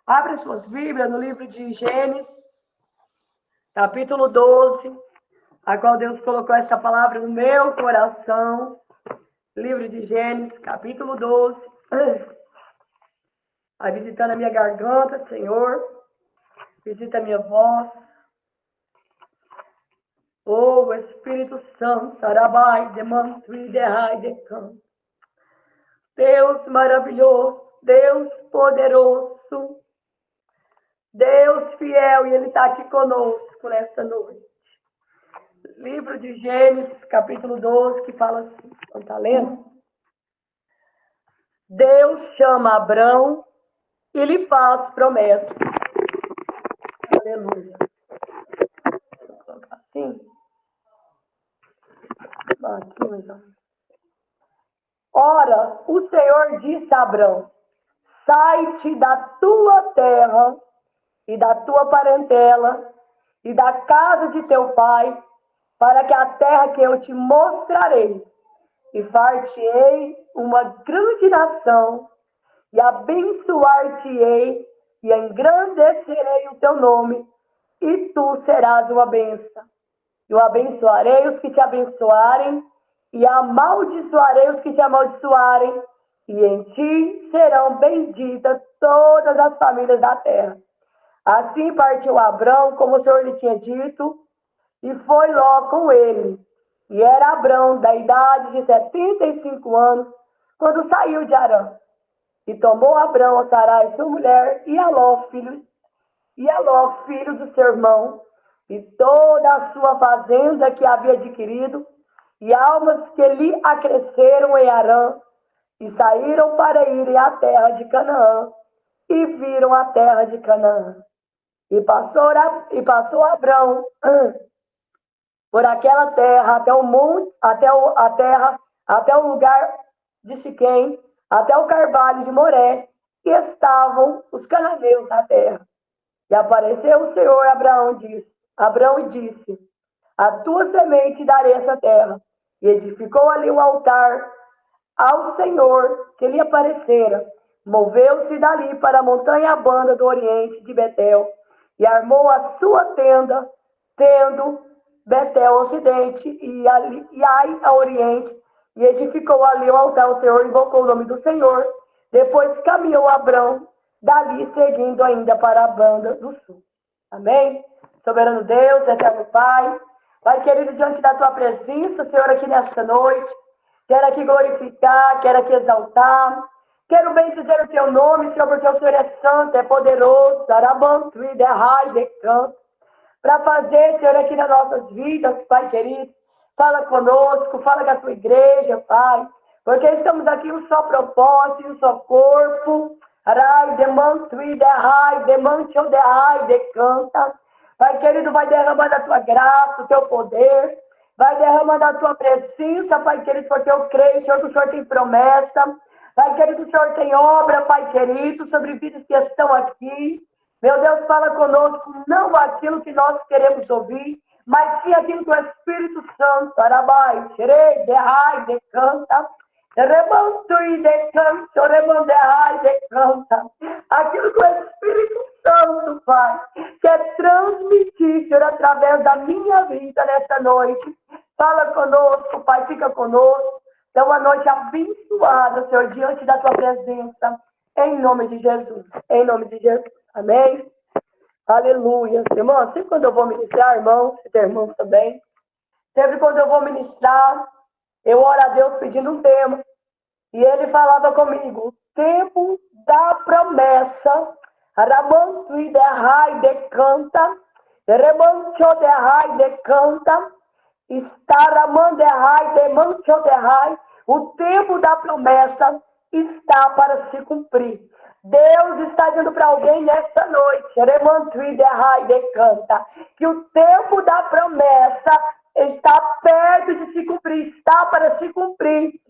Abre suas Bíblias no livro de Gênesis, capítulo 12, a qual Deus colocou essa palavra no meu coração. Livro de Gênesis, capítulo 12. Vai visitando a minha garganta, Senhor. Visita a minha voz. Oh, Espírito Santo, Sarabai, Demantui, Derrai, Decan. Deus maravilhoso, Deus poderoso, Deus fiel, e Ele está aqui conosco nesta noite. Livro de Gênesis, capítulo 12, que fala assim, não está lendo? Deus chama Abrão e lhe faz promessa. Aleluia. Vou colocar assim. Ora, o Senhor disse a Abrão: sai-te da tua terra e da tua parentela e da casa de teu pai, para que a terra que eu te mostrarei, e far-te-ei uma grande nação, e abençoar-te-ei, e engrandecerei o teu nome, e tu serás uma bênção. Eu abençoarei os que te abençoarem, e amaldiçoarei os que te amaldiçoarem, e em ti serão benditas todas as famílias da terra. Assim partiu Abrão, como o Senhor lhe tinha dito, e foi Ló com ele. E era Abrão da idade de 75 anos, quando saiu de Harã. E tomou Abrão a Sarai, sua mulher, e a Ló, filho do seu irmão, e toda a sua fazenda que havia adquirido, e almas que lhe acresceram em Harã, e saíram para irem à terra de Canaã, e viram a terra de Canaã. E passou Abrão por aquela terra até o monte, até o lugar de Siquém, até o carvalho de Moré, e estavam os cananeus na terra. E apareceu o Senhor a Abrão e disse: a tua semente darei essa terra. E edificou ali um altar ao Senhor que lhe aparecera. Moveu-se dali para a montanha banda do oriente de Betel, e armou a sua tenda, tendo Betel ao ocidente e Ai ao oriente, e edificou ali um altar ao Senhor, invocou o nome do Senhor. Depois caminhou Abrão, dali seguindo ainda para a banda do sul. Amém? Soberano Deus, eterno Pai, Pai querido, diante da tua presença, Senhor, aqui nesta noite, quero aqui glorificar, quero aqui exaltar, quero bem dizer o teu nome, Senhor, porque o Senhor é santo, é poderoso, para fazer, Senhor, aqui nas nossas vidas, Pai querido. Fala conosco, fala com a tua igreja, Pai, porque estamos aqui um só propósito, um só corpo. Pai querido, vai derramando a tua graça, o teu poder, vai derramando a tua presença, Pai querido, porque eu creio, Senhor, que o Senhor tem promessa. Pai querido, o Senhor tem obra, Pai querido, sobre vidas que estão aqui. Meu Deus, fala conosco, não aquilo que nós queremos ouvir, mas sim aquilo que o Espírito Santo, Arabai, Xerei, Derrai, Decanta, Remanto e Decanto, Remanderrai, Decanta. Aquilo que o Espírito Santo, Pai, quer transmitir, Senhor, através da minha vida nesta noite. Fala conosco, Pai, fica conosco. Dá uma noite abençoada, Senhor, diante da tua presença, em nome de Jesus. Em nome de Jesus. Amém? Aleluia. Irmão, sempre quando eu vou ministrar, irmão, você tem irmãos também, sempre quando eu vou ministrar, eu oro a Deus pedindo um tema. E ele falava comigo, o tempo da promessa. Ramanto e derrai decanta, remancho derrai decanta, estaramandehai, demancho derrai. O tempo da promessa está para se cumprir. Deus está dizendo para alguém nesta noite, remanto e derrai decanta, que o tempo da promessa está perto de se cumprir, está para se cumprir.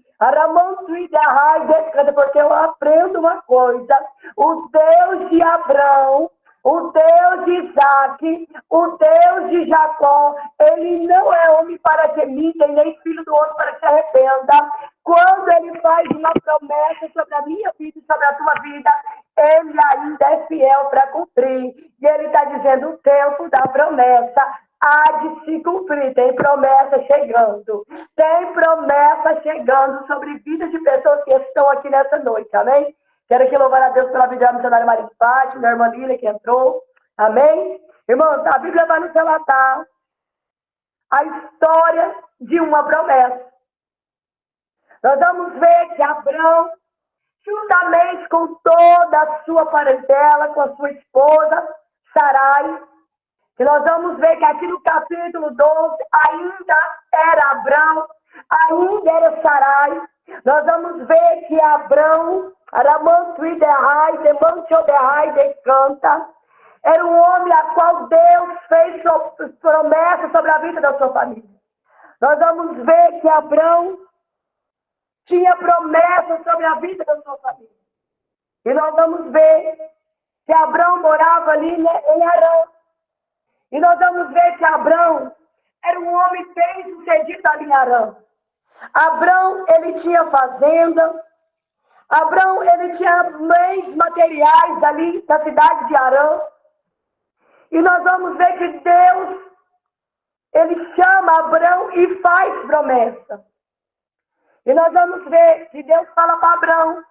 Porque eu aprendo uma coisa: o Deus de Abraão, o Deus de Isaac, o Deus de Jacó, ele não é homem para que minta, e nem filho do homem para que se arrependa. Quando ele faz uma promessa sobre a minha vida e sobre a tua vida, ele ainda é fiel para cumprir. E ele está dizendo, o tempo da promessa há de se cumprir. Tem promessa chegando. Tem promessa chegando sobre vidas de pessoas que estão aqui nessa noite. Amém? Quero aqui louvar a Deus pela vida da missionária Maria de Fátima, da irmã Lília que entrou. Amém? Irmãos, a Bíblia vai nos relatar a história de uma promessa. Nós vamos ver que Abraão, juntamente com toda a sua parentela, com a sua esposa, Sarai, que nós vamos ver que aqui no capítulo 12 ainda era Abraão, ainda era Sarai. Nós vamos ver que Abraão, Aramantuiderrai, Demantioderrai, Decanta, era um homem a qual Deus fez promessa sobre a vida da sua família. Nós vamos ver que Abraão tinha promessa sobre a vida da sua família. E nós vamos ver que Abraão morava ali em Harã. E nós vamos ver que Abraão era um homem bem-sucedido ali em Harã. Abraão, ele tinha fazenda. Abraão, ele tinha bens materiais ali na cidade de Harã. E nós vamos ver que Deus, ele chama Abraão e faz promessa. E nós vamos ver que Deus fala para Abraão,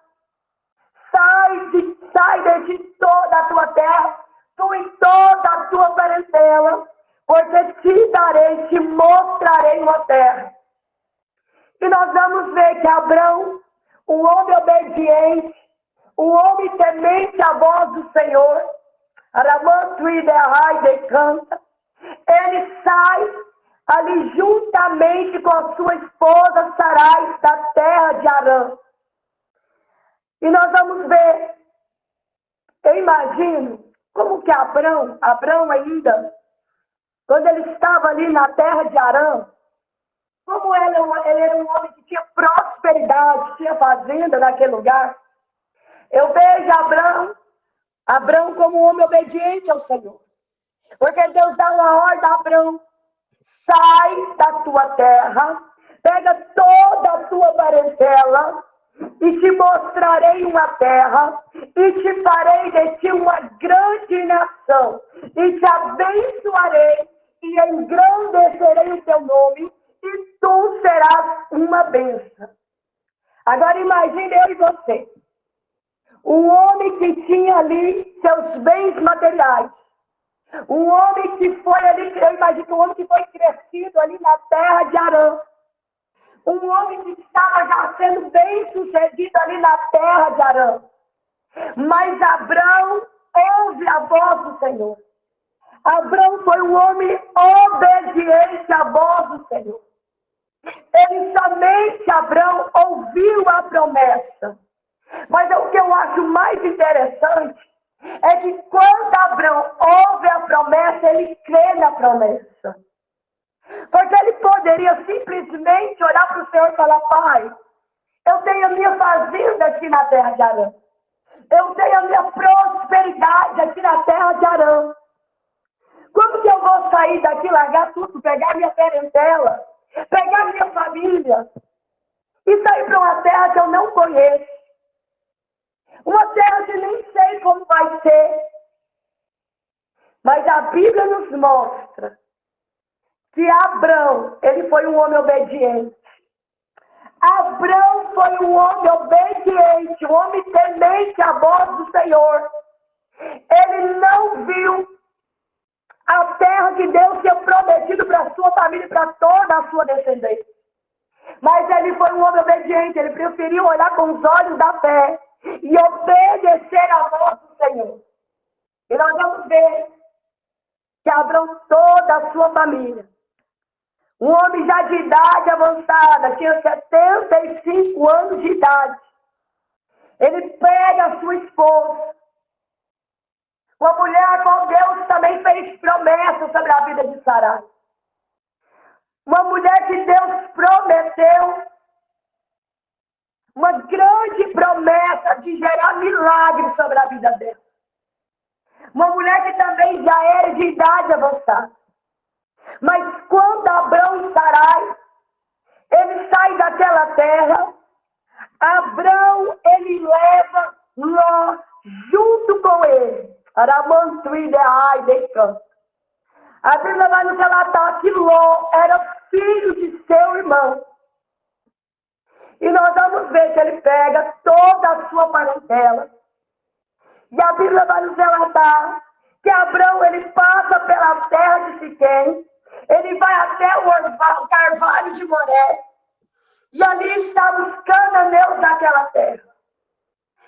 sai de toda a tua terra, tu e toda a tua parentela, porque te mostrarei uma terra. E nós vamos ver que Abraão, um homem obediente, um homem temente à voz do Senhor, ele sai ali juntamente com a sua esposa Sarai da terra de Harã. E nós vamos ver, eu imagino, como que Abraão ainda, quando ele estava ali na terra de Harã, como ele era um homem que tinha prosperidade, tinha fazenda naquele lugar. Eu vejo Abraão como um homem obediente ao Senhor. Porque Deus dá uma ordem a Abraão, sai da tua terra, pega toda a tua parentela, e te mostrarei uma terra, e te farei de ti uma grande nação, e te abençoarei, e engrandecerei o teu nome, e tu serás uma bênção. Agora imagine eu e você, um homem que tinha ali seus bens materiais, um homem que foi ali, eu imagino um homem que foi crescido ali na terra de Harã, um homem que estava já sendo bem sucedido ali na terra de Harã. Mas Abraão ouve a voz do Senhor. Abraão foi um homem obediente à voz do Senhor. Ele somente, Abraão, ouviu a promessa. Mas o que eu acho mais interessante é que quando Abraão ouve a promessa, ele crê na promessa. Porque ele poderia simplesmente olhar para o Senhor e falar, Pai, eu tenho a minha fazenda aqui na terra de Harã. Eu tenho a minha prosperidade aqui na terra de Harã. Como que eu vou sair daqui, largar tudo, pegar minha parentela, pegar minha família e sair para uma terra que eu não conheço? Uma terra que nem sei como vai ser. Mas a Bíblia nos mostra que Abraão, ele foi um homem obediente. Abraão foi um homem obediente, um homem temente à voz do Senhor. Ele não viu a terra que Deus tinha prometido para a sua família e para toda a sua descendência. Mas ele foi um homem obediente, ele preferiu olhar com os olhos da fé e obedecer à voz do Senhor. E nós vamos ver que Abraão, toda a sua família, um homem já de idade avançada, tinha 75 anos de idade. Ele pega a sua esposa, uma mulher a qual Deus também fez promessa sobre a vida de Sarai. Uma mulher que Deus prometeu uma grande promessa de gerar milagres sobre a vida dela. Uma mulher que também já era de idade avançada. Mas quando Abraão e Sarai, ele sai daquela terra, Abraão, ele leva Ló junto com ele. A Bíblia vai nos relatar que Ló era filho de seu irmão. E nós vamos ver que ele pega toda a sua parentela. E a Bíblia vai nos relatar que Abrão, ele passa pela terra de Siquém, ele vai até o carvalho de Moré, e ali estavam os cananeus daquela terra.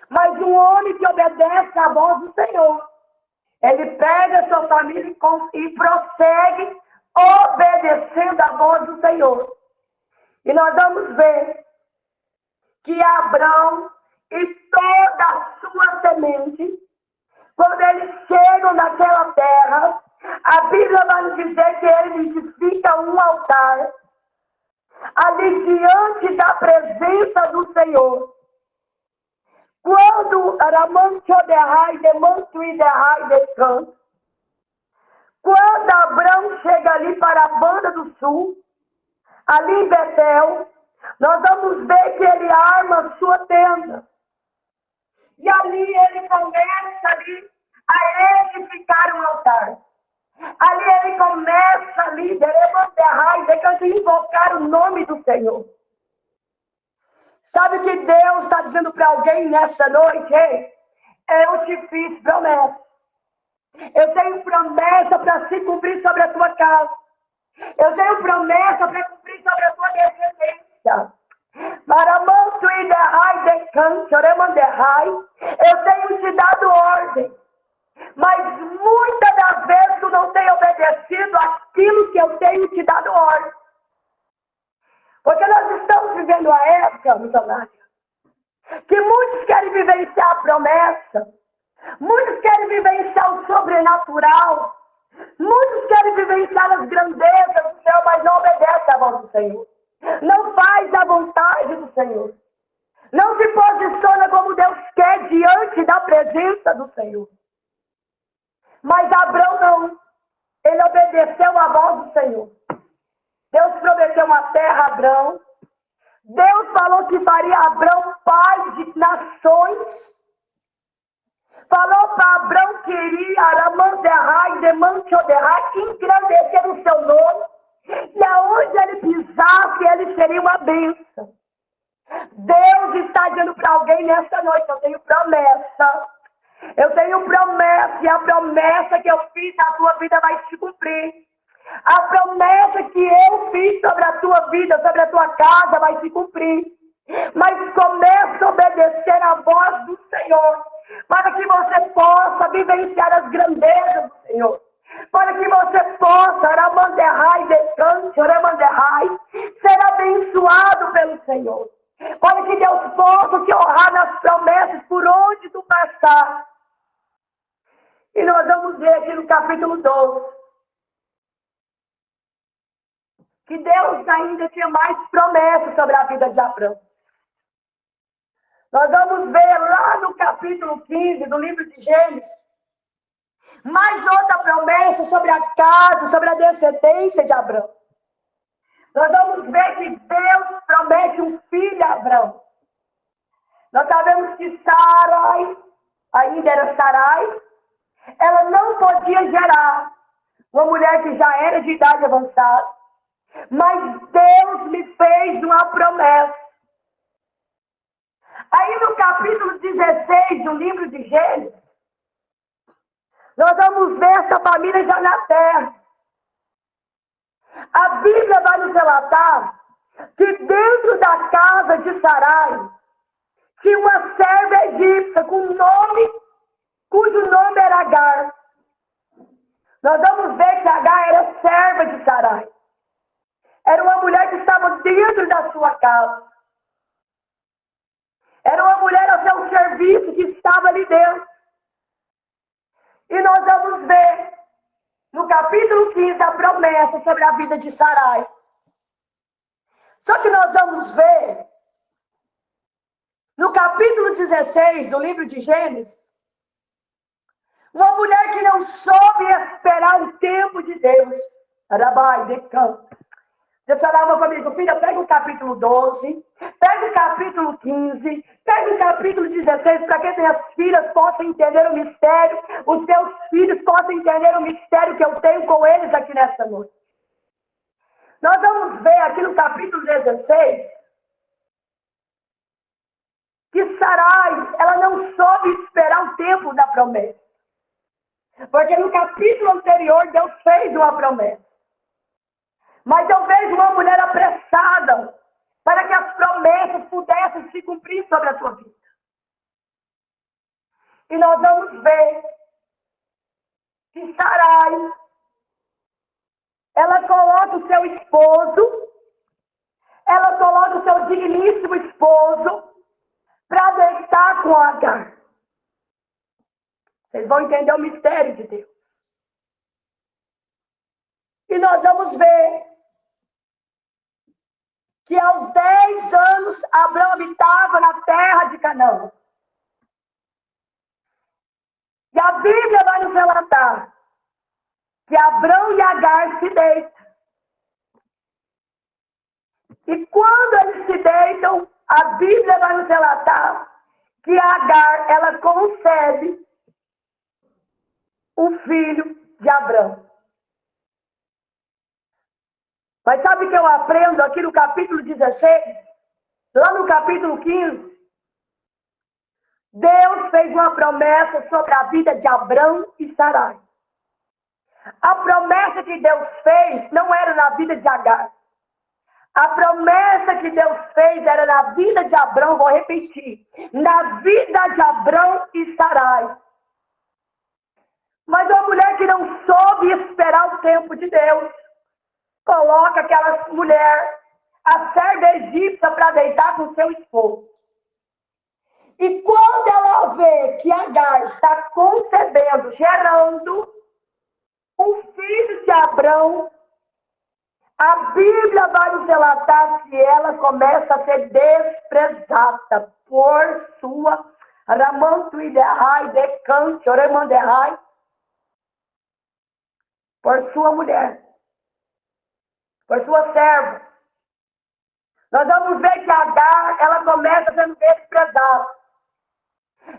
Mas um homem que obedece à voz do Senhor, ele pega a sua família e prossegue obedecendo à voz do Senhor. E nós vamos ver que Abrão e toda a sua semente, quando eles chegam naquela terra, a Bíblia vai nos dizer que ele edifica um altar ali diante da presença do Senhor. Quando quando Abrão chega ali para a banda do sul, ali em Betel, nós vamos ver que ele arma sua tenda. E ali ele começa ali a edificar um altar. Ali ele começa ali, a invocar o nome do Senhor. Sabe o que Deus está dizendo para alguém nessa noite? Ei, eu te fiz promessa. Eu tenho promessa para se cumprir sobre a tua casa. Eu tenho promessa para cumprir sobre a tua descendência. Eu tenho te dado ordem. Mas muitas das vezes tu não tem obedecido aquilo que eu tenho te dado ordem. Porque nós estamos vivendo a época, missionária, que muitos querem vivenciar a promessa, muitos querem vivenciar o sobrenatural, muitos querem vivenciar as grandezas do Senhor, mas não obedecem à voz do Senhor. Não faz a vontade do Senhor. Não se posiciona como Deus quer diante da presença do Senhor. Mas Abrão não. Ele obedeceu à voz do Senhor. Deus prometeu uma terra a Abrão. Deus falou que faria Abrão pai de nações. Falou para Abrão que iria engrandecer o seu nome. E aonde ele pisasse, ele seria uma bênção. Deus está dizendo para alguém nesta noite: eu tenho promessa. Eu tenho promessa, e a promessa que eu fiz na tua vida vai se cumprir. A promessa que eu fiz sobre a tua vida, sobre a tua casa, vai se cumprir. Mas começa a obedecer a voz do Senhor, para que você possa vivenciar as grandezas do Senhor. Para que você possa, ser abençoado pelo Senhor. Para que Deus possa te honrar nas promessas por onde tu passar. E nós vamos ver aqui no capítulo 12 que Deus ainda tinha mais promessas sobre a vida de Abrão. Nós vamos ver lá no capítulo 15 do livro de Gênesis mais outra promessa sobre a casa, sobre a descendência de Abrão. Nós vamos ver que Deus promete um filho a Abrão. Nós sabemos que Sarai, ainda era Sarai, ela não podia gerar uma mulher que já era de idade avançada. Mas Deus lhe fez uma promessa. Aí no capítulo 16 do livro de Gênesis, nós vamos ver essa família já na terra. A Bíblia vai nos relatar que dentro da casa de Sarai tinha uma serva egípcia cujo nome era Agar. Nós vamos ver que Agar era serva de Sarai. Era uma mulher que estava dentro da sua casa. Era uma mulher ao seu serviço que estava ali dentro. E nós vamos ver no capítulo 15 a promessa sobre a vida de Sarai. Só que nós vamos ver no capítulo 16 do livro de Gênesis uma mulher que não soube esperar o tempo de Deus. Você falava comigo, filha, pega o capítulo 12, pega o capítulo 15, pega o capítulo 16, para que minhas filhas possam entender o mistério, os teus filhos possam entender o mistério que eu tenho com eles aqui nesta noite. Nós vamos ver aqui no capítulo 16, que Sarai, ela não soube esperar o tempo da promessa. Porque no capítulo anterior, Deus fez uma promessa. Mas eu vejo uma mulher apressada para que as promessas pudessem se cumprir sobre a sua vida. E nós vamos ver que Sarai, ela coloca o seu esposo, ela coloca o seu digníssimo esposo para deitar com Agar. Vocês vão entender o mistério de Deus. E nós vamos ver que aos 10 anos Abrão habitava na terra de Canaã. E a Bíblia vai nos relatar que Abrão e Agar se deitam. E quando eles se deitam, a Bíblia vai nos relatar que Agar, ela concebe o filho de Abrão. Mas sabe o que eu aprendo aqui no capítulo 16? Lá no capítulo 15, Deus fez uma promessa sobre a vida de Abrão e Sarai. A promessa que Deus fez não era na vida de Agar. A promessa que Deus fez era na vida de Abrão, vou repetir, na vida de Abrão e Sarai. Mas uma mulher que não soube esperar o tempo de Deus, coloca aquela mulher, a serva egípcia, para deitar com seu esposo. E quando ela vê que Agar está concebendo, gerando um filho de Abrão, a Bíblia vai nos relatar que ela começa a ser desprezada por sua Ramantuiderrai, Decante, Oremanderrai, por sua mulher, por sua serva. Nós vamos ver que Agar, ela começa sendo desprezada.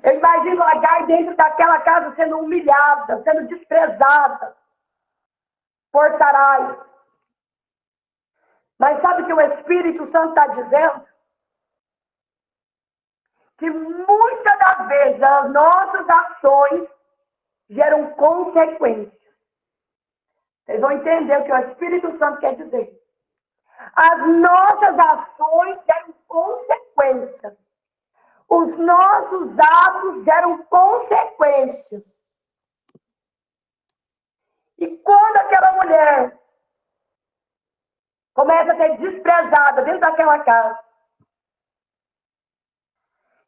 Eu imagino Agar dentro daquela casa sendo humilhada, sendo desprezada por Sarai. Mas sabe o que o Espírito Santo está dizendo? Que muitas das vezes as nossas ações geram consequências. Vocês vão entender o que o Espírito Santo quer dizer. As nossas ações geram consequências. Os nossos atos geram consequências. E quando aquela mulher começa a ser desprezada dentro daquela casa,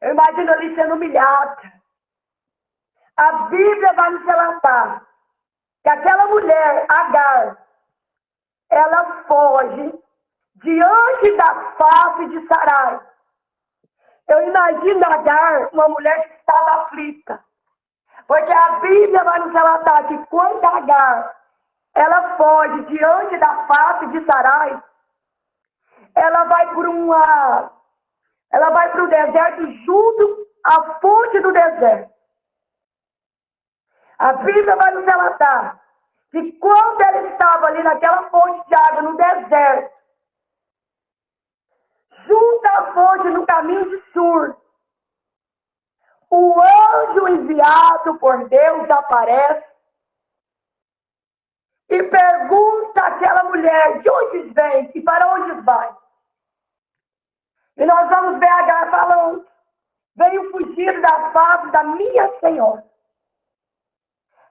eu imagino ali sendo humilhada. A Bíblia vai nos relatar que aquela mulher, Agar, ela foge diante da face de Sarai. Eu imagino Agar, uma mulher que estava aflita. Porque a Bíblia vai nos relatar que quando Agar, ela foge diante da face de Sarai, ela vai para o deserto junto à fonte do deserto. A Bíblia vai nos relatar que quando ela estava ali naquela fonte de água no deserto, junto à fonte no caminho de Sur, o anjo enviado por Deus aparece e pergunta àquela mulher de onde vem e para onde vai. E nós vamos ver Agar falando: veio fugir da face da minha senhora.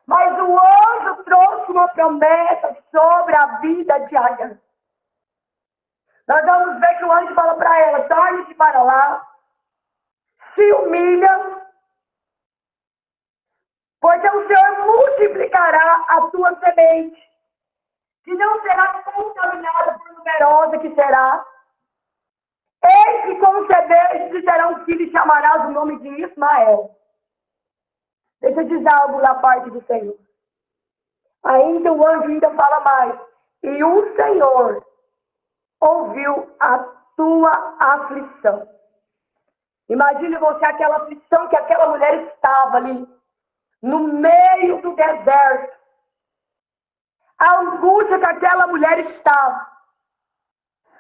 Mas o anjo trouxe uma promessa sobre a vida de Agar. Nós vamos ver que o anjo fala para ela: torne-se para lá, se humilha, porque o Senhor multiplicará a tua semente, que não será contaminada por numerosa que será. Eis que conceberes e terá um filho e chamarás o nome de Ismael. Deixa eu dizer algo da parte do Senhor. Ainda o anjo ainda fala mais. E o Senhor ouviu a tua aflição. Imagine você aquela aflição que aquela mulher estava ali, no meio do deserto. A angústia que aquela mulher estava.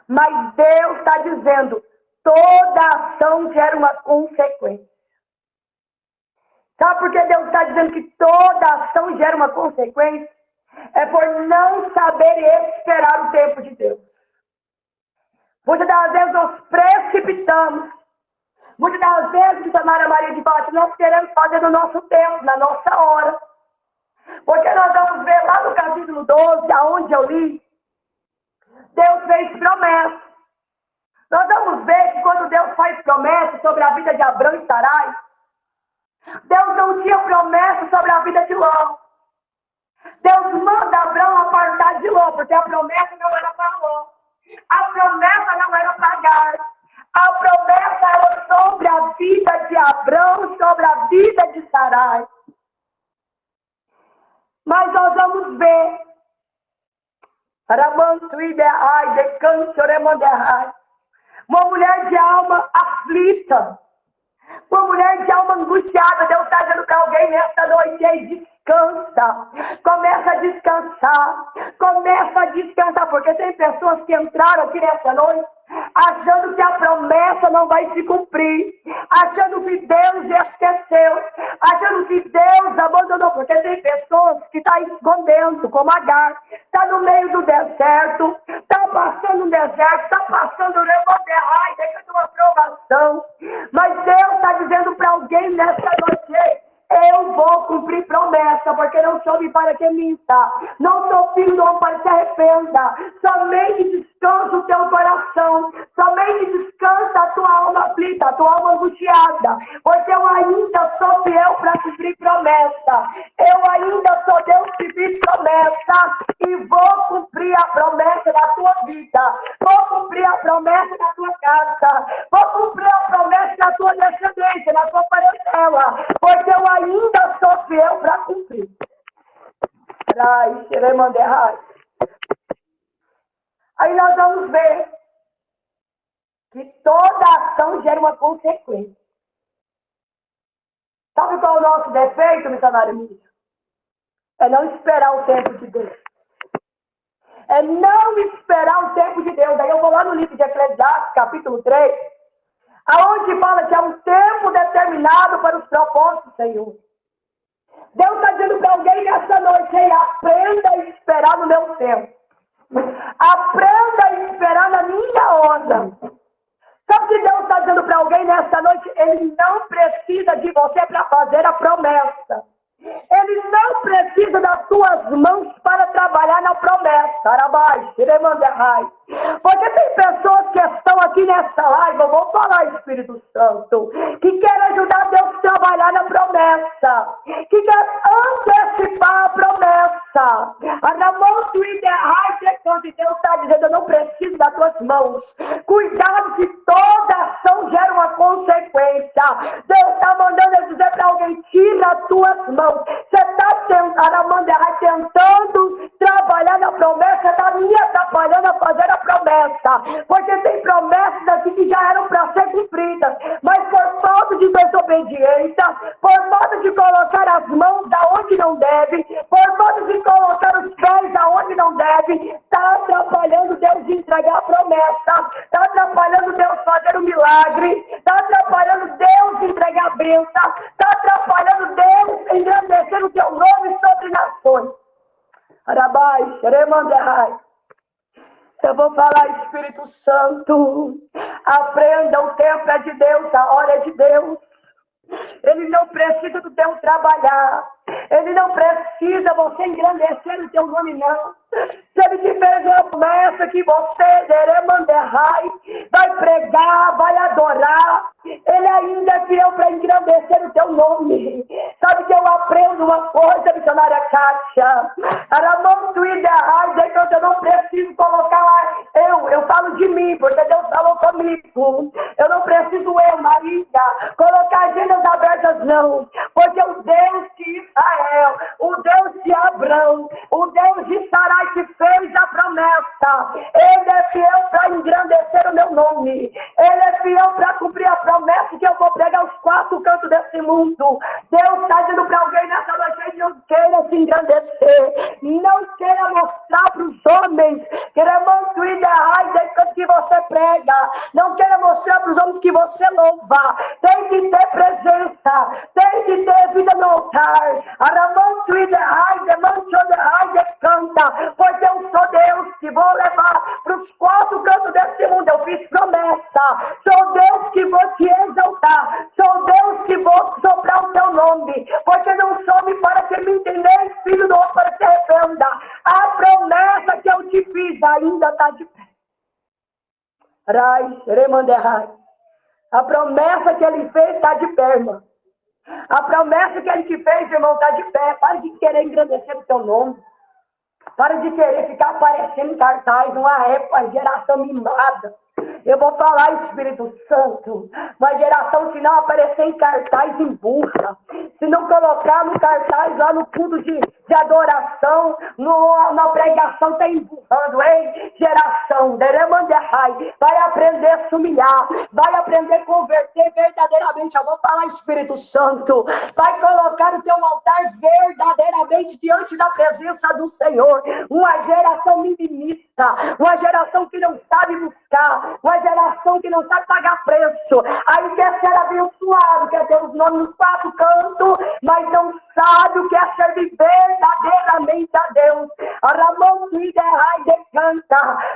Mas Deus está dizendo, toda ação gera uma consequência. Sabe por que Deus está dizendo que toda ação gera uma consequência? É por não saber esperar o tempo de Deus. Muitas das vezes nós precipitamos. Muitas das vezes, Ana Maria de Bate, nós queremos fazer no nosso tempo, na nossa hora. Porque nós vamos ver lá no capítulo 12, aonde eu li, Deus fez promessa. Nós vamos ver que quando Deus faz promessa sobre a vida de Abrão e Sarai, Deus não tinha promessa sobre a vida de Ló. Deus manda Abrão apartar de Ló, porque a promessa não era para Ló. A promessa não era para Agar. A promessa era sobre a vida de Abrão, sobre a vida de Sarai. Mas nós vamos ver. Uma mulher de alma aflita. Uma mulher de alma angustiada. Deus está dizendo para alguém nesta noite aí, descansa. Começa a descansar. Começa a descansar. Porque tem pessoas que entraram aqui nessa noite achando que a promessa não vai se cumprir, achando que Deus esqueceu, achando que Deus abandonou, porque tem pessoas que estão escondendo, como Agar, está no meio do deserto, está passando no deserto, está passando o remoderrai, deixando uma provação, mas Deus está dizendo para alguém nessa noite, eu vou cumprir promessa, porque não sou homem para que minta. Não sou filho do homem para que se arrependa. Somente descansa o teu coração. Somente descansa a tua alma aflita, a tua alma angustiada. Porque eu ainda sou fiel para cumprir promessa. Eu ainda sou Deus que fiz promessa. E vou cumprir a promessa da tua vida. Vou cumprir a promessa da tua casa. Vou cumprir a promessa da tua descendência, da tua parentela. Porque eu ainda sou fiel para cumprir. Aí nós vamos ver que toda ação gera uma consequência. Sabe qual é o nosso defeito, missionário Mídia? É não esperar o tempo de Deus. É não esperar o tempo de Deus. Aí eu vou lá no livro de Eclesiastes, capítulo 3, aonde fala que é um tempo determinado para os propósitos do Senhor. Deus está dizendo para alguém nessa noite, aí, aprenda a esperar no meu tempo. Aprenda a esperar na minha hora. Sabe o que Deus está dizendo para alguém nessa noite? Ele não precisa de você para fazer a promessa. Ele não precisa das tuas mãos para trabalhar na promessa. Porque tem pessoas que estão aqui nessa live, eu vou falar, Espírito Santo, que querem ajudar Deus a trabalhar na promessa, que querem antecipar a promessa. Deus está dizendo, eu não preciso das tuas mãos. Cuidado que toda ação gera uma consequência. Deus está mandando eu dizer para alguém, tira as tuas mãos. Você está tentando trabalhar na promessa, está me atrapalhando a fazer a promessa. Porque tem promessas aqui que já eram para ser cumpridas. Mas por falta de desobediência, por falta de colocar as mãos aonde não deve, por falta de colocar os pés aonde não deve, está atrapalhando Deus de entregar a promessa, está atrapalhando Deus fazer o milagre, está atrapalhando Deus de entregar a bênção, está atrapalhando Deus engrandecer o teu nome sobre nações. Arabai, Xeremanderai. Eu vou falar, Espírito Santo, aprenda, o tempo é de Deus, a hora é de Deus. Ele não precisa do teu trabalhar. Ele não precisa você engrandecer o teu nome, não. Se ele te fez uma promessa que você, Deremanderrai, vai pregar, vai adorar, ele ainda é fiel para engrandecer o teu nome. Sabe que eu aprendo uma coisa, missionária Kátia? Eu não preciso colocar lá, eu falo de mim, porque Deus falou comigo. Eu não preciso Maria, colocar agendas abertas, não. Porque o Deus de Israel, o Deus de Abrão, o Deus de Sarai que fez a promessa, promessa. Ele é fiel para engrandecer o meu nome. Ele é fiel para cumprir a promessa que eu vou pregar os quatro cantos desse mundo. Deus está dizendo para alguém nessa noite: não queira se engrandecer, não queira mostrar para os homens que você prega, não queira mostrar para os homens que você louva. Tem que ter presença, tem que ter vida no altar. Canta, porque eu sou Deus que vou levar para os quatro cantos desse mundo. Eu fiz promessa. Sou Deus que vou te exaltar. Sou Deus que vou soprar o teu nome. Porque não some para que me entender, filho do homem, para que arrependa. A promessa que eu te fiz ainda está de pé. A promessa que ele fez está de pé, irmão. A promessa que ele te fez, irmão, está de pé. Pare de querer engrandecer o teu nome. Para de querer ficar aparecendo em cartaz, uma geração mimada. Eu vou falar, Espírito Santo, uma geração que não aparecer em cartaz emburra. Se não colocar no cartaz lá no culto de adoração, na pregação está emburrando. Ei, geração, vai aprender a se humilhar, vai aprender a converter verdadeiramente. Eu vou falar, Espírito Santo, vai colocar o teu altar verdadeiramente diante da presença do Senhor. Uma geração minimista, uma geração que não sabe buscar, uma geração que não sabe pagar preço. Aí quer ser abençoado, quer ter os nomes nos quatro cantos, mas não sabe o que é servir verdadeiramente a Deus.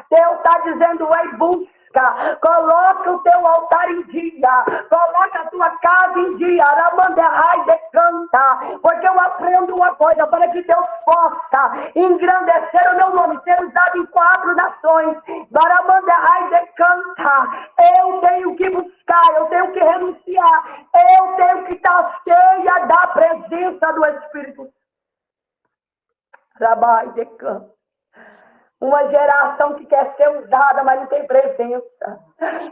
Deus está dizendo: ei, busca. Coloca o teu altar em dia, coloca a tua casa em dia, canta, porque eu aprendo uma coisa: para que Deus possa engrandecer o meu nome, ser usado em quatro nações, canta, eu tenho que buscar, eu tenho que renunciar, eu tenho que estar cheia da presença do Espírito. Rabai de canta. Uma geração que quer ser usada, mas não tem presença.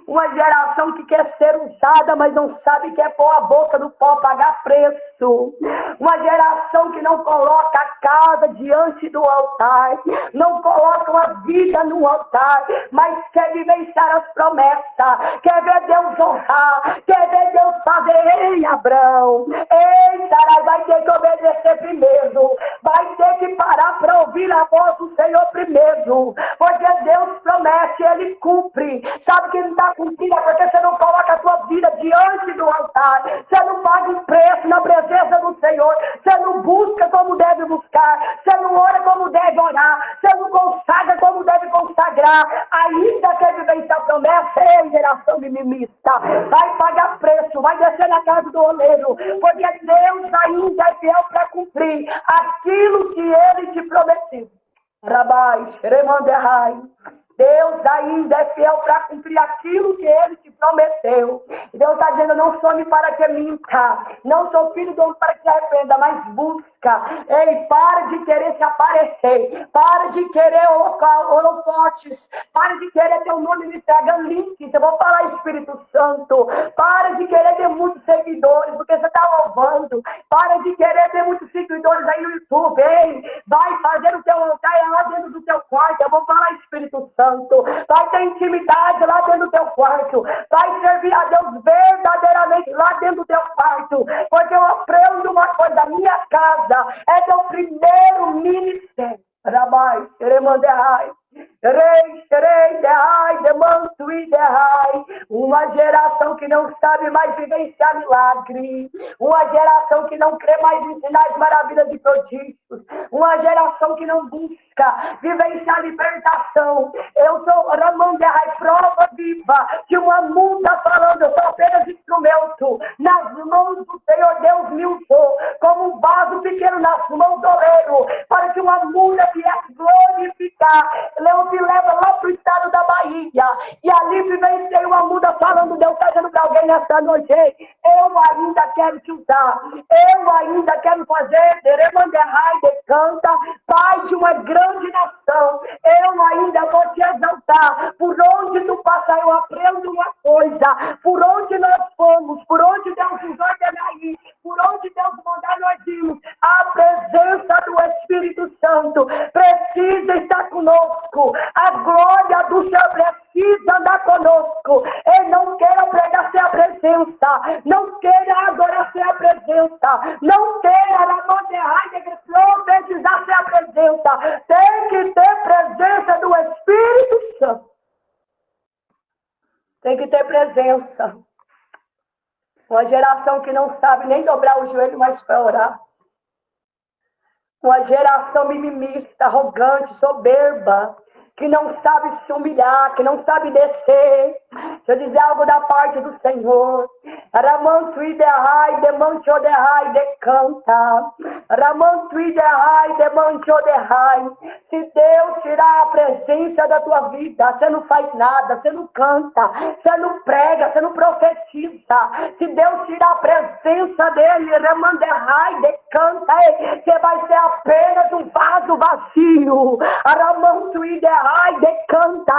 Uma geração que quer ser usada, mas não sabe que é pôr a boca do pó, pagar preço. Uma geração que não coloca a casa diante do altar, não coloca uma vida no altar, mas quer vivenciar as promessas, quer ver Deus honrar, quer ver Deus fazer. Ei, Abraão, ei, Sarai, vai ter que obedecer primeiro, vai ter que parar para ouvir a voz do Senhor primeiro. Porque Deus promete, Ele cumpre. Sabe que Ele está cumprindo? É porque você não coloca a sua vida diante do altar. Você não paga um preço na presença do Senhor. Você não busca como deve buscar. Você não ora como deve orar. Você não consagra como deve consagrar. Ainda quer vivenciar a promessa. Ei, geração mimimista, vai pagar preço, vai descer na casa do oleiro. Porque Deus ainda é fiel para cumprir aquilo que Ele te prometeu. Rabai, Xeremandehai. Deus ainda é fiel para cumprir aquilo que Ele te prometeu. Deus está dizendo: não some para que minta, não sou filho do homem para que arrependa, mas busca. Ei, para de querer se aparecer, para de querer holofotes, para de querer ter o nome me pegando links. Eu vou falar, Espírito Santo, para de querer ter muitos seguidores, porque você está louvando. Para de querer ter muitos seguidores aí no YouTube. Ei, vai fazer o teu altar lá dentro do teu quarto. Eu vou falar, Espírito Santo, vai ter intimidade lá dentro do teu quarto, vai servir a Deus verdadeiramente lá dentro do teu quarto, porque eu aprendo uma coisa: da minha casa é teu primeiro ministério. Rabai, Xeremandehai. Uma geração que não sabe mais vivenciar milagre, uma geração que não crê mais em sinais, maravilhas e prodígios, uma geração que não busca vivenciar libertação. Eu sou Ramandehai, prova viva de uma muda falando: eu sou apenas instrumento nas mãos do Senhor. Deus me usou como um vaso pequeno nas mãos do oleiro, para que uma muda viesse glorificar. Deus me leva lá para o estado da Bahia, e ali vivenciei uma muda falando: Deus está dizendo para alguém nessa noite: eu ainda quero te usar, eu ainda quero fazer canta, pai de uma grande nação. Eu ainda vou te exaltar. Por onde tu passar, eu aprendo uma coisa: por onde nós fomos, por onde Deus nos ordenar ir, por onde Deus mandar nós irmos, a presença do Espírito Espírito Santo precisa estar conosco. A glória do Senhor precisa andar conosco. Ele não quer pregar sem a presença. Não queira adorar sem a presença. Não queira profetizar sem a presença. Tem que ter presença do Espírito Santo. Tem que ter presença. Uma geração que não sabe nem dobrar o joelho mais para orar. Uma geração mimimista, arrogante, soberba, que não sabe se humilhar, que não sabe descer. Deixa eu dizer algo da parte do Senhor. Ramantuí derrai, demantio derrai, decanta. Ramantuí derrai, demantio derrai. Se Deus tirar a presença da tua vida, você não faz nada, você não canta, você não prega, você não profetiza. Se Deus tirar a presença dele, ramanderrai, decanta, você vai ser apenas um vaso vazio. Ramantuí derrai, decanta,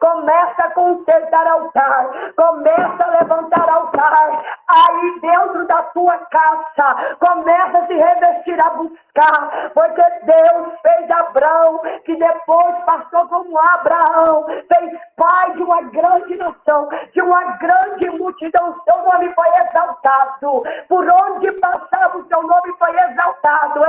começa a consertar altar, começa a levantar altar. Aí dentro da tua casa, começa a se revestir, a buscar, porque Deus fez Abraão, que depois passou como Abraão, fez pai de uma grande nação, de uma grande multidão. Seu nome foi exaltado, por onde passava o seu nome foi exaltado.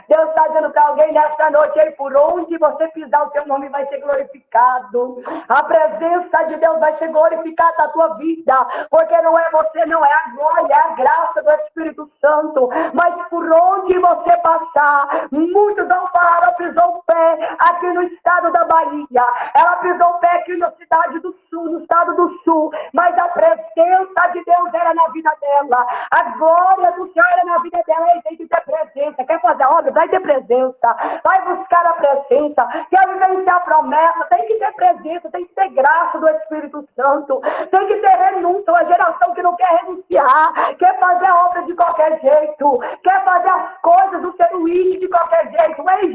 Deus está dizendo para alguém nesta noite, por onde você pisar o teu nome vai ser glorificado. A presença de Deus vai ser glorificada na tua vida, porque não é você, não é a glória, é a graça do Espírito Santo. Mas por onde você passar, muitos vão falar, ela pisou o pé aqui no estado da Bahia, ela pisou o pé aqui na cidade do Sul, no estado do Sul, mas a presença de Deus era na vida dela, a glória do Senhor era na vida dela. E tem que ter presença. Quer fazer a obra? Vai ter presença, vai buscar a presença. Quer vivenciar a promessa? Tem que ter presença, tem que ter graça do Espírito Santo, tem que ter renúncia. Uma geração que não quer renunciar, quer fazer a obra de qualquer jeito, quer fazer as coisas do ser humilde de qualquer jeito. Ei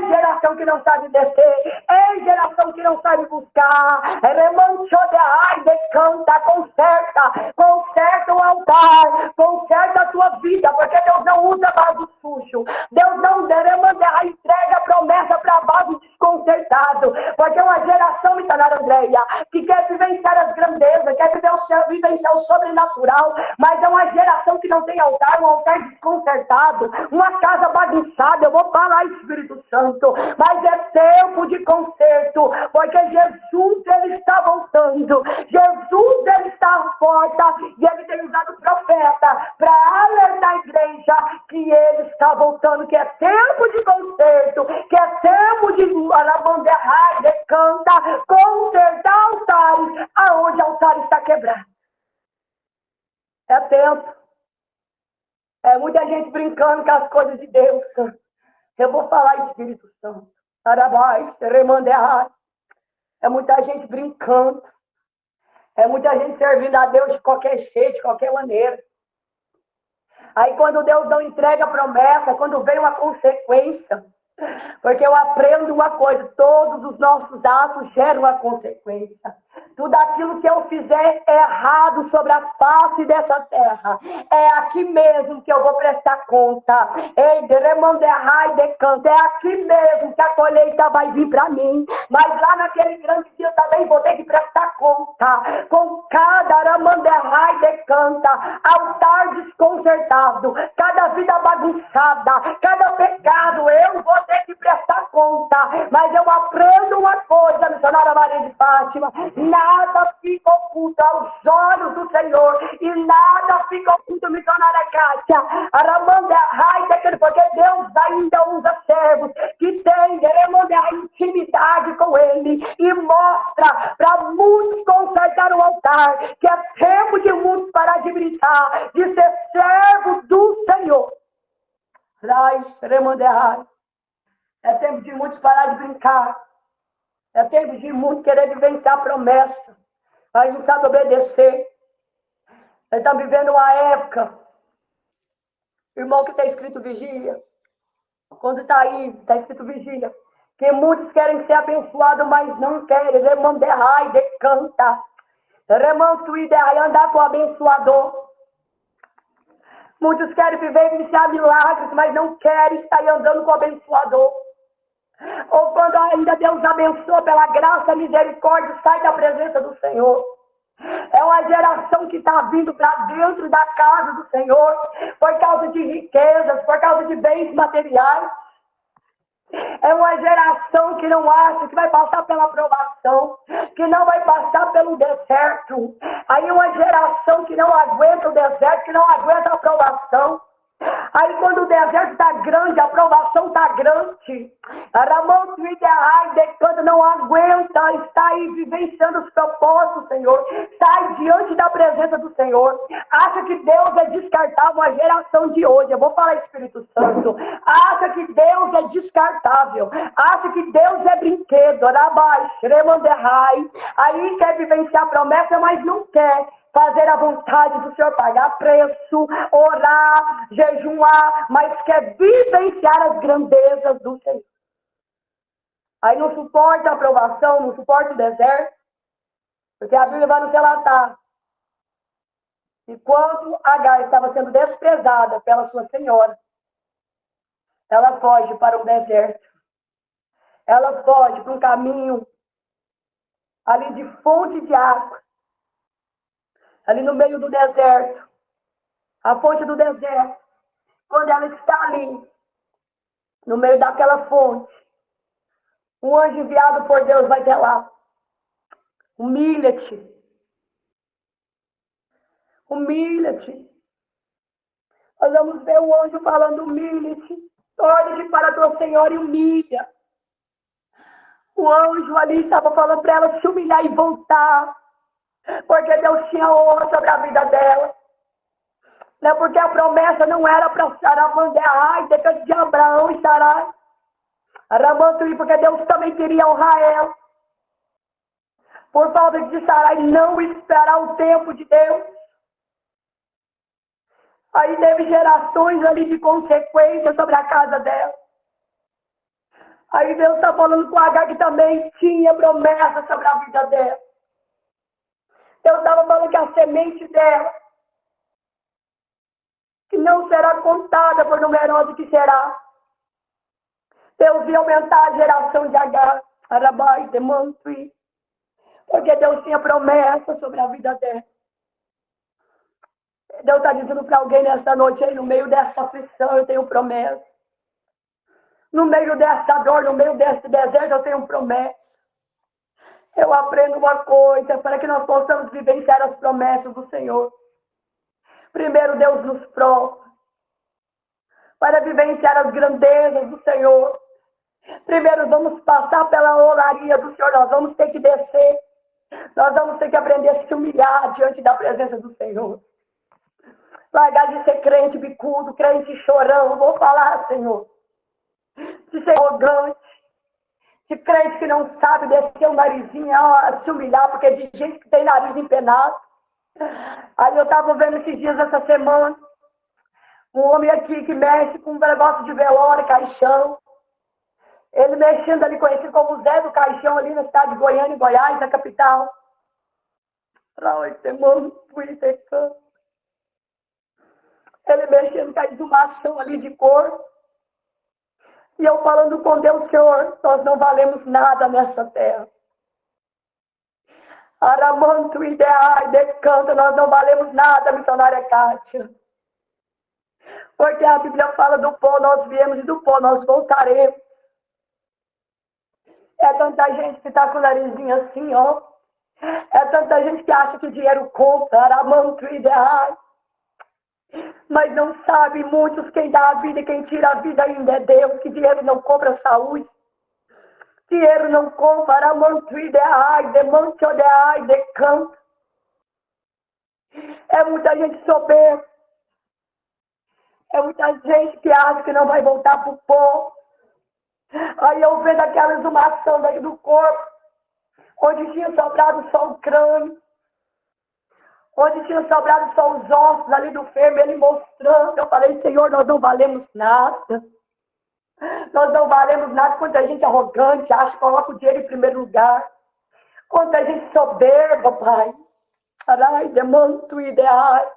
geração que não sabe descer, ei geração que não sabe buscar. Decanta, conserta o altar, conserta a tua vida, porque Deus não usa vaso sujo. Deus não entrega a promessa para vaso desconcertado, porque uma geração, missionária Andréia, que quer vivenciar as grandezas, quer vivenciar o sobrenatural, mas é uma geração que não tem altar, um altar desconcertado, uma casa bagunçada. Eu vou falar, Espírito Santo, mas é tempo de conserto, porque Jesus, ele está voltando. Jesus, ele está à porta, e ele tem usado o profeta para alertar a igreja que ele está voltando, que é tempo de conserto, que é tempo de alabandear, decanta, consertar altares, aonde o altar está quebrado. É tempo. É muita gente brincando com as coisas de Deus. Eu vou falar, Espírito Santo. Arabai, remandear. É muita gente brincando. É muita gente servindo a Deus de qualquer jeito, de qualquer maneira. Aí quando Deus não entrega a promessa, quando vem uma consequência, porque eu aprendo uma coisa, todos os nossos atos geram uma consequência. Tudo aquilo que eu fizer errado sobre a face dessa terra, é aqui mesmo que eu vou prestar conta. É aqui mesmo que a colheita vai vir para mim. Mas lá naquele grande dia eu também vou ter que prestar conta. Com cada aramanderrai decanta, altar desconcertado, cada vida bagunçada, cada pecado, eu vou ter que prestar conta. Mas eu aprendo uma coisa, missionária Maria de Fátima: nada fica oculto aos olhos do Senhor, e nada fica oculto, missionária Kátia, porque Deus ainda usa servos que têm intimidade com Ele, e mostra para muitos consertar o altar, que é tempo de muitos parar de brincar, de ser servo do Senhor. É tempo de muitos parar de brincar. É tempo de muitos querer vivenciar a promessa, mas não sabe obedecer. Nós estamos vivendo uma época, irmão, que está escrito vigília. Quando está aí, está escrito vigília. Que muitos querem ser abençoados, mas não querem. Remanderrai, decanta. Remantuiderrai, andar com o abençoador. Muitos querem viver e vivenciar milagres, mas não querem estar andando com o abençoador. Ou quando ainda Deus abençoa pela graça, misericórdia, sai da presença do Senhor. É uma geração que está vindo para dentro da casa do Senhor por causa de riquezas, por causa de bens materiais. É uma geração que não acha que vai passar pela aprovação, que não vai passar pelo deserto. Aí uma geração que não aguenta o deserto, que não aguenta a aprovação. Aí quando o deserto está grande, a aprovação está grande. Ramon quando não aguenta, está aí vivenciando os propósitos do Senhor. Sai diante da presença do Senhor. Acha que Deus é descartável, a geração de hoje. Eu vou falar Espírito Santo. Acha que Deus é descartável. Acha que Deus é brinquedo. Aí quer vivenciar a promessa, mas não quer fazer a vontade do Senhor, pagar preço, orar, jejuar, mas quer vivenciar as grandezas do Senhor. Aí não suporta a aprovação, não suporta o deserto, porque a Bíblia vai nos relatar que quando Agar estava sendo desprezada pela sua senhora, ela foge para um deserto. Ela foge para um caminho ali de fonte de água. Ali no meio do deserto, a fonte do deserto, quando ela está ali, no meio daquela fonte, um anjo enviado por Deus vai ter lá. Humilha-te. Humilha-te. Nós vamos ver o anjo falando, humilha-te. Torne-te para tua Senhora e humilha. O anjo ali estava falando para ela se humilhar e voltar. Porque Deus tinha honra sobre a vida dela. Não é porque a promessa não era para Sarai, depois de Abraão e Sarai. Porque Deus também queria honrar ela. Por falta de Sarai não esperar o tempo de Deus. Aí teve gerações ali de consequências sobre a casa dela. Aí Deus está falando com Agar que também tinha promessa sobre a vida dela. Deus estava falando que a semente dela, que não será contada por numerosa que será. Deus ia aumentar a geração de Agar, Arabai, Demantui, porque Deus tinha promessa sobre a vida dela. Deus está dizendo para alguém nessa noite, aí, no meio dessa aflição, eu tenho promessa. No meio dessa dor, no meio desse deserto, eu tenho promessa. Eu aprendo uma coisa, para que nós possamos vivenciar as promessas do Senhor. Primeiro, Deus nos prova, para vivenciar as grandezas do Senhor. Primeiro, vamos passar pela olaria do Senhor, nós vamos ter que descer. Nós vamos ter que aprender a se humilhar diante da presença do Senhor. Largar de ser crente bicudo, crente chorão, vou falar, Senhor. De ser arrogante, de crente que não sabe descer o narizinho, a se humilhar, porque é de gente que tem nariz empenado. Aí eu estava vendo esses dias, essa semana, um homem aqui que mexe com um negócio de velório, caixão. Ele mexendo ali, conhecido como Zé do Caixão, ali na cidade de Goiânia, em Goiás, na capital. Ele mexendo com a exumação ali de corpo. E eu falando com Deus, Senhor, nós não valemos nada nessa terra. Aramanto, ideai, decanta, nós não valemos nada, missionária Kátia. Porque a Bíblia fala do pó, nós viemos e do pó nós voltaremos. É tanta gente que está com o narizinho assim, ó. É tanta gente que acha que o dinheiro compra, aramanto, ideai. Mas não sabe muitos quem dá a vida e quem tira a vida ainda é Deus, que dinheiro não compra saúde. Dinheiro não compra, aramanto, ideai, demante, odeai, decanto. É muita gente soberba. É muita gente que acha que não vai voltar para o pó. Aí eu vendo aquela exumação daí do corpo, onde tinha sobrado só o crânio, onde tinha sobrado só os ossos ali do fermo, ele mostrando. Eu falei, Senhor, nós não valemos nada. Nós não valemos nada. Quanta gente arrogante, acha que coloca o dinheiro em primeiro lugar. Quanta gente soberba, Pai. Arai, demanto, ideal.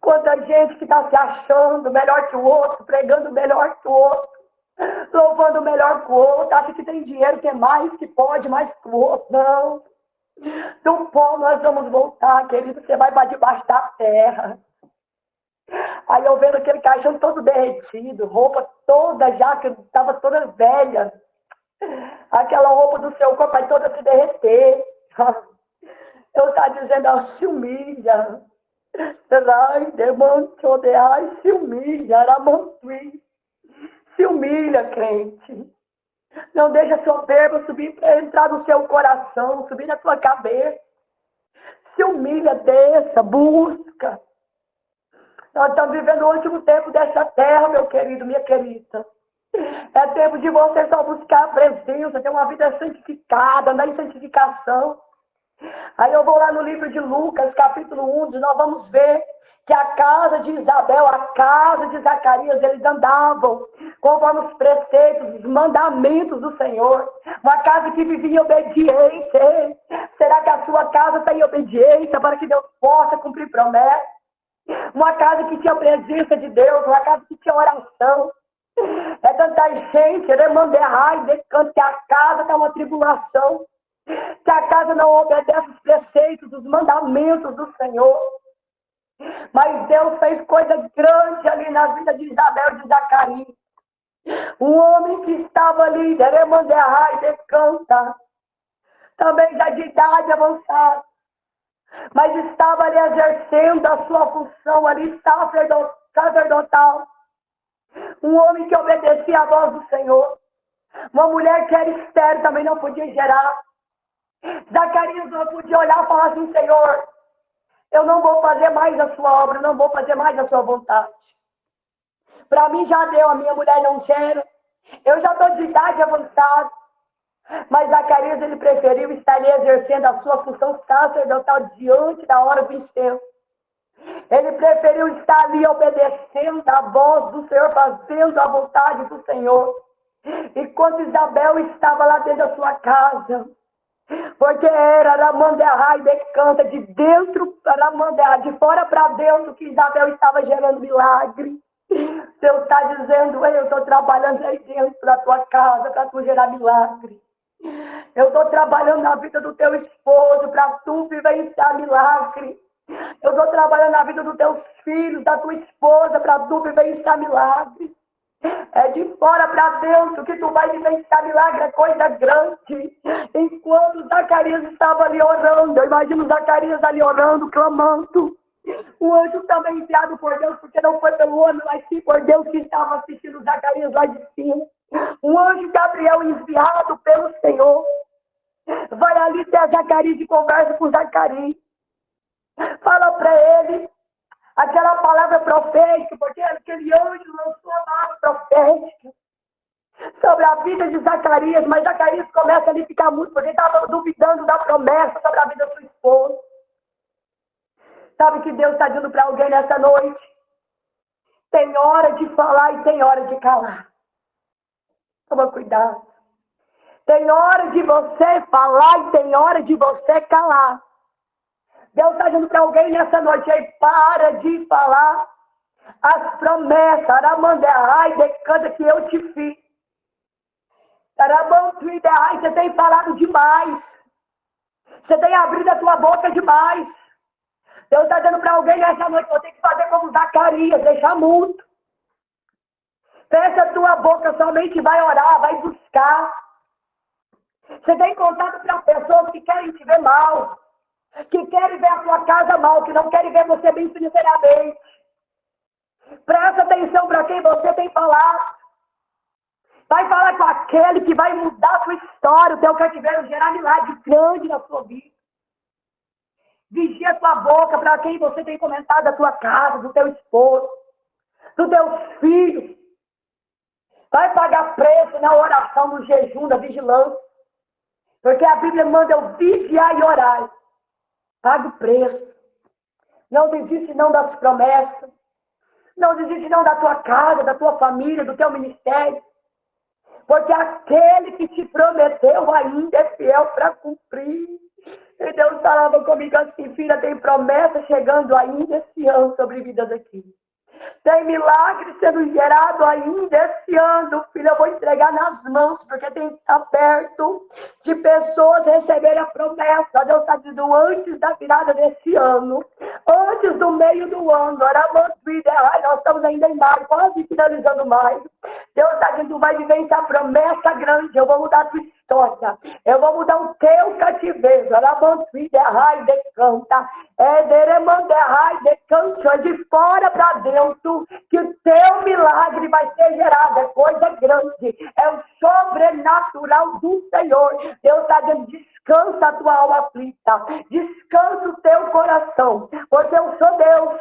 Quanta gente que está se achando melhor que o outro, pregando melhor que o outro, louvando melhor que o outro, acha que tem dinheiro, que é mais, que pode mais que o outro. Não. Do pó nós vamos voltar, querido. Você vai para debaixo da terra. Aí eu vendo aquele caixão todo derretido, roupa toda já, que estava toda velha. Aquela roupa do seu corpo vai toda se derreter. Eu estava dizendo, ó, se humilha. Se humilha, se humilha, crente. Não deixa a soberba subir para entrar no seu coração, subir na sua cabeça. Se humilha, desça, busca. Nós estamos vivendo o último tempo dessa terra, meu querido, minha querida. É tempo de você só buscar a presença, ter uma vida santificada, andar em santificação. Aí eu vou lá no livro de Lucas, capítulo 1, nós vamos ver que a casa de Isabel, a casa de Zacarias, eles andavam conforme os preceitos, os mandamentos do Senhor. Uma casa que vivia em obediência. Será que a sua casa está em obediência para que Deus possa cumprir promessas? Uma casa que tinha presença de Deus, uma casa que tinha oração. É tanta gente, que a casa está uma tribulação, que a casa não obedece os preceitos, os mandamentos do Senhor. Mas Deus fez coisa grande ali na vida de Isabel e de Zacarias. Um homem que estava ali, canta, também já de idade avançada, mas estava ali exercendo a sua função ali sacerdotal. Um homem que obedecia à voz do Senhor. Uma mulher que era estéril também não podia gerar. Zacarias não podia olhar e falar assim, Senhor, eu não vou fazer mais a sua obra, não vou fazer mais a sua vontade. Para mim já deu, a minha mulher não gera. Eu já estou de idade avançada. Mas Zacarias, ele preferiu estar ali exercendo a sua função sacerdotal diante da hora do ensejo. Ele preferiu estar ali obedecendo a voz do Senhor, fazendo a vontade do Senhor. Enquanto Isabel estava lá dentro da sua casa, porque era Aramanderra e canta de dentro, Aramanderra, de fora para dentro, que Isabel estava gerando milagre. Deus está dizendo, eu estou trabalhando aí dentro da tua casa para tu gerar milagre. Eu estou trabalhando na vida do teu esposo para tu vivenciar milagre. Eu estou trabalhando na vida dos teus filhos, da tua esposa, para tu vivenciar milagre. É de fora para dentro que tu vai vivenciar milagre, é coisa grande. Enquanto Zacarias estava ali orando, eu imagino Zacarias ali orando, clamando. O anjo também enviado por Deus, porque não foi pelo homem, mas sim por Deus que estava assistindo Zacarias lá de cima. O anjo Gabriel enviado pelo Senhor vai ali ter Zacarias e conversa com Zacarias. Fala para ele aquela palavra profética, porque aquele anjo lançou a palavra profética sobre a vida de Zacarias, mas Zacarias começa ali a ficar muito, porque estava duvidando da promessa sobre a vida da sua esposa. Sabe que Deus está dizendo para alguém nessa noite? Tem hora de falar e tem hora de calar. Toma cuidado. Tem hora de você falar e tem hora de você calar. Deus está dizendo para alguém nessa noite aí, para de falar as promessas, canta que eu te fiz. Você tem falado demais. Você tem abrido a tua boca demais. Deus está dizendo para alguém nessa noite, você tem que fazer como Zacarias, deixar muito. Fecha a tua boca, somente vai orar, vai buscar. Você tem contado para pessoas que querem te ver mal, que querem ver a sua casa mal, que não querem ver você bem financeiramente. Presta atenção para quem você tem falado. Vai falar com aquele que vai mudar a sua história, o teu cativeiro, gerar milagre grande na sua vida. Vigia a tua boca para quem você tem comentado da tua casa, do teu esposo, dos teus filhos. Vai pagar preço na oração, no jejum, na vigilância. Porque a Bíblia manda eu vigiar e orar. Pague o preço. Não desiste não das promessas. Não desiste não da tua casa, da tua família, do teu ministério. Porque aquele que te prometeu ainda é fiel para cumprir. E Deus falava comigo assim, filha, tem promessa chegando ainda esse ano sobre vidas aqui. Tem milagre sendo gerado ainda esse ano, filha. Eu vou entregar nas mãos, porque tem que estar perto de pessoas receberem a promessa. Deus está dizendo antes da virada desse ano, antes do meio do ano. Nós estamos ainda em maio, quase finalizando maio. Deus está dizendo, vai viver essa promessa grande. Eu vou mudar a tua história. Eu vou mudar o teu cativeiro. É de fora para dentro que o teu milagre vai ser gerado. É coisa grande. É o sobrenatural do Senhor. Deus está dizendo, descansa a tua alma aflita. Descansa o teu coração. Porque eu sou Deus,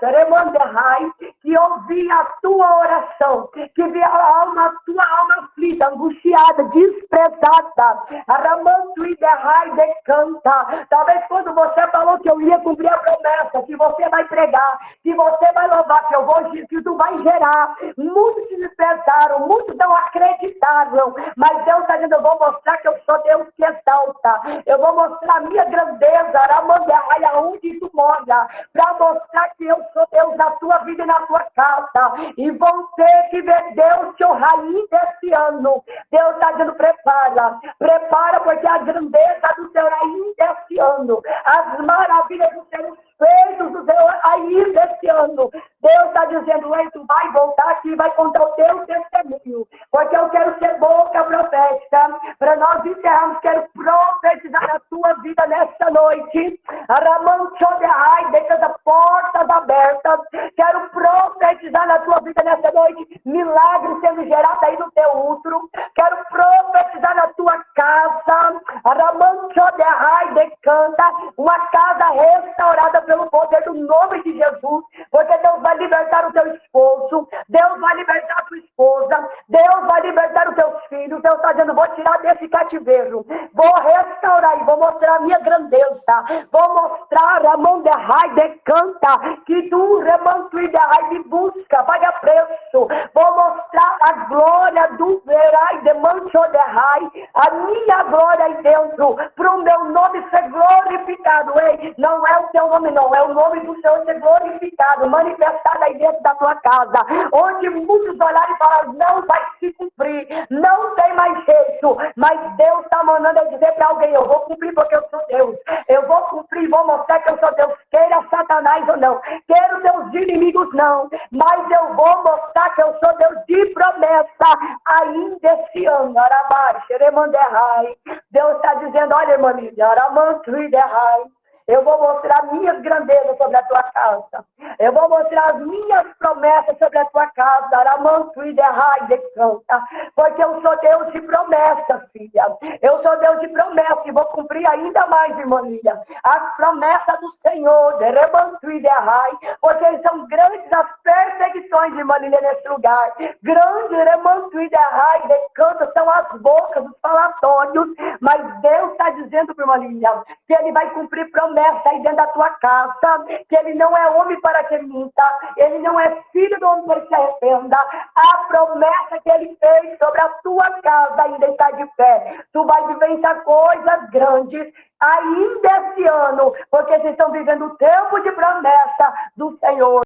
que ouvi a tua oração. Que vi a tua alma aflita, angustiada, desprezada. Talvez quando você falou que eu ia cumprir a promessa, que você vai pregar, que você vai louvar, que tu vai gerar. Muitos te desprezaram, muitos não acreditaram. Mas Deus está dizendo, eu vou mostrar que eu sou Deus que exalta. Eu vou mostrar a minha grandeza, aonde tu mora, para mostrar que eu sou Deus na tua vida e na tua casa. E vão ter que ver Deus te honrar ainda esse ano. Deus está dizendo, prepara, porque a grandeza do Senhor ainda esse ano. As maravilhas do Senhor feitos do Senhor ainda esse ano. Deus está dizendo, ei, tu vai voltar aqui e vai contar o teu testemunho. Porque eu quero ser boca profética. Para nós encerrarmos, quero profetizar a tua vida nesta noite. Deixa as portas abertas. Quero profetizar na tua vida nesta noite. Milagre sendo gerado aí no teu útero. Quero profetizar na tua casa. Uma casa restaurada pelo poder do nome de Jesus. Porque Deus vai libertar o teu esposo. Deus vai libertar a tua esposa. Deus vai libertar os teus filhos. Deus está dizendo, vou tirar desse cativeiro. Vou restaurar e vou mostrar a minha grandeza. Vou mostrar a mão de Rai de canta. Que tu remanto de Rai de busca. Paga preço. Vou mostrar a glória do Verai de Mancho de Rai. A minha glória aí dentro. Para o meu nome ser glorificado. Ei, não é o teu nome não. É o nome do Senhor ser glorificado. Manifestado aí dentro da tua casa. Onde muitos olharem e falar, não vai se cumprir. Não tem mais jeito. Mas Deus está mandando eu dizer para alguém, eu vou cumprir porque eu sou Deus. Eu vou cumprir, vou mostrar que eu sou Deus. Queira Satanás ou não. Queira os teus inimigos não. Mas eu vou mostrar que eu sou Deus de promessa. Ainda esse ano. Deus está dizendo, olha, irmã Lídia, eu vou mostrar minhas grandezas sobre a tua casa. Eu vou mostrar as minhas promessas sobre a tua casa. Porque eu sou Deus de promessa, filha. Eu sou Deus de promessa e vou cumprir ainda mais, irmã Lília. As promessas do Senhor. Porque são grandes as perseguições, irmã Lília, nesse lugar. Grande são as bocas, os falatórios. Mas Deus está dizendo, irmã Lília, que Ele vai cumprir promessas aí dentro da tua casa, que Ele não é homem para que minta, Ele não é filho do homem para que se arrependa. A promessa que Ele fez sobre a tua casa ainda está de pé. Tu vai vivenciar coisas grandes ainda esse ano, porque vocês estão vivendo o tempo de promessa do Senhor.